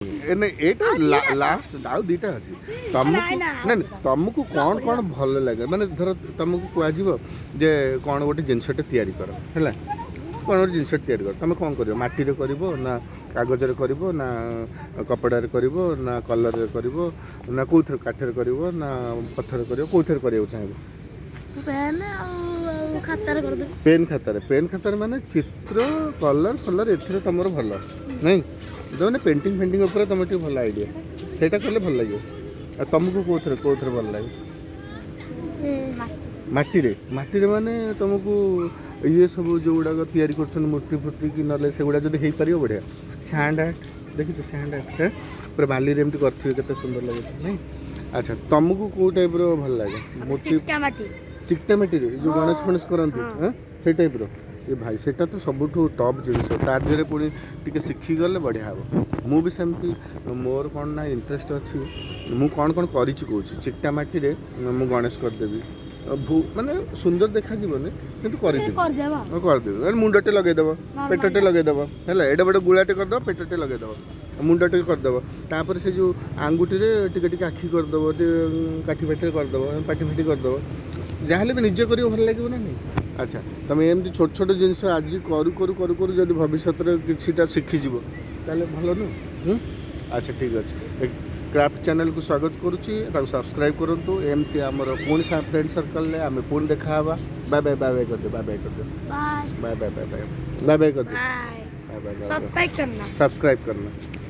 ଏଇଟା ଲାଷ୍ଟ ଆଉ ଦୁଇଟା ଅଛି ତମକୁ ନାଇଁ ତମକୁ କ'ଣ କ'ଣ ଭଲ ଲାଗେ ମାନେ ଧର ତମକୁ କୁହାଯିବ ଯେ କ'ଣ ଗୋଟେ ଜିନିଷଟେ ତିଆରି କର ହେଲା କ'ଣ ଗୋଟେ ଜିନିଷ ତିଆରି କର ତମେ କ'ଣ କରିବ ମାଟିରେ କରିବ ନା କାଗଜରେ କରିବ ନା କପଡ଼ାରେ କରିବ ନା କଲର୍ରେ କରିବ ନା କେଉଁଥିରେ କାଠରେ କରିବ ନା ପଥରରେ କରିବ କେଉଁଥିରେ କରିବାକୁ ଚାହିଁବ ପେନ୍ ଖାତାରେ ମାନେ ଚିତ୍ର କଲର୍ ଏଥିରେ ତମର ଭଲ ନାଇଁ ମାନେ ପେଣ୍ଟିଂ ଫେଣ୍ଟିଂ ଉପରେ ତମର ଟିକେ ଭଲ ଆଇଡ଼ିଆ ସେଇଟା କଲେ ଭଲ ଲାଗିବ ଆଉ ତମକୁ କେଉଁଥିରେ ଭଲ ଲାଗେ ମାଟିରେ ମାନେ ତମକୁ ଇଏ ସବୁ ଯେଉଁଗୁଡ଼ାକ ତିଆରି କରୁଛନ୍ତି ମୂର୍ତ୍ତି ଫୁର୍ତ୍ତି କି ନହେଲେ ସେଗୁଡ଼ା ଯଦି ହେଇପାରିବ ବଢ଼ିଆ ସ୍ୟାଣ୍ଡ ଆର୍ଟ ଦେଖିଛ ସ୍ୟାଣ୍ଡ ଆର୍ଟ ପୁରା ବାଲିରେ ଏମିତି କରିଥିବେ କେତେ ସୁନ୍ଦର ଲାଗୁଛି ନାଇଁ ଆଚ୍ଛା ତମକୁ କେଉଁ ଟାଇପ୍ର ଭଲ ଲାଗେ ମୂର୍ତ୍ତି ଚିକଟା ମାଟିରେ ଯେଉଁ ଗଣେଶ ଫଣେଶ କରନ୍ତି ସେଇ ଟାଇପ୍ର ଏ ଭାଇ ସେଟା ତ ସବୁଠୁ ଟପ୍ ଜିନିଷ ତା ଦେହରେ ପୁଣି ଟିକେ ଶିଖିଗଲେ ବଢ଼ିଆ ହେବ ମୁଁ ବି ସେମିତି ମୋର କ'ଣ ନା ଇଣ୍ଟରେଷ୍ଟ ଅଛି ମୁଁ କ'ଣ କରିଛି କହୁଛି ଚିକଟା ମାଟିରେ ମୁଁ ଗଣେଶ କରିଦେବି ମାନେ ସୁନ୍ଦର ଦେଖାଯିବନି କିନ୍ତୁ କରିଦେବି ମାନେ ମୁଣ୍ଡଟେ ଲଗେଇଦେବ ପେଟଟେ ଲଗେଇଦେବ ହେଲା ଏଡ଼େ ବଡ଼ ଗୁଳାଟେ କରିଦେବ ପେଟଟେ ଲଗେଇଦେବ ମୁଣ୍ଡଟେ କରିଦେବ ତାପରେ ସେ ଯେଉଁ ଆଙ୍ଗୁଠିରେ ଟିକେ ଟିକେ ଆଖି କରିଦେବ ଟିକେ କାଠି ଫାଠିରେ କରିଦେବ ପାଟି ଫାଟି କରିଦେବ ଯାହାହେଲେ ବି ନିଜେ କରିବ ଭଲ ଲାଗିବ ନା ନାହିଁ ଆଚ୍ଛା ତୁମେ ଏମିତି ଛୋଟ ଛୋଟ ଜିନିଷ ଆଜି କରୁ ଯଦି ଭବିଷ୍ୟତରେ କିଛିଟା ଶିଖିଯିବ ତାହେଲେ ଭଲ ନୁହଁ ଆଚ୍ଛା ଠିକ୍ ଅଛି କ୍ରାଫ୍ଟ ଚ୍ୟାନେଲକୁ ସ୍ୱାଗତ କରୁଛି ତାକୁ ସବସ୍କ୍ରାଇବ୍ କରନ୍ତୁ ଏମିତି ଆମର ପୁଣି ଫ୍ରେଣ୍ଡ ସର୍କଲରେ ଆମେ ପୁଣି ଦେଖା ହେବା ବାଏ ବାଏ କରିଦିଅ ବାଏ କରିଦିଅ ବାଏ କରିଦିଅ ସବସ୍କ୍ରାଇବ୍ करना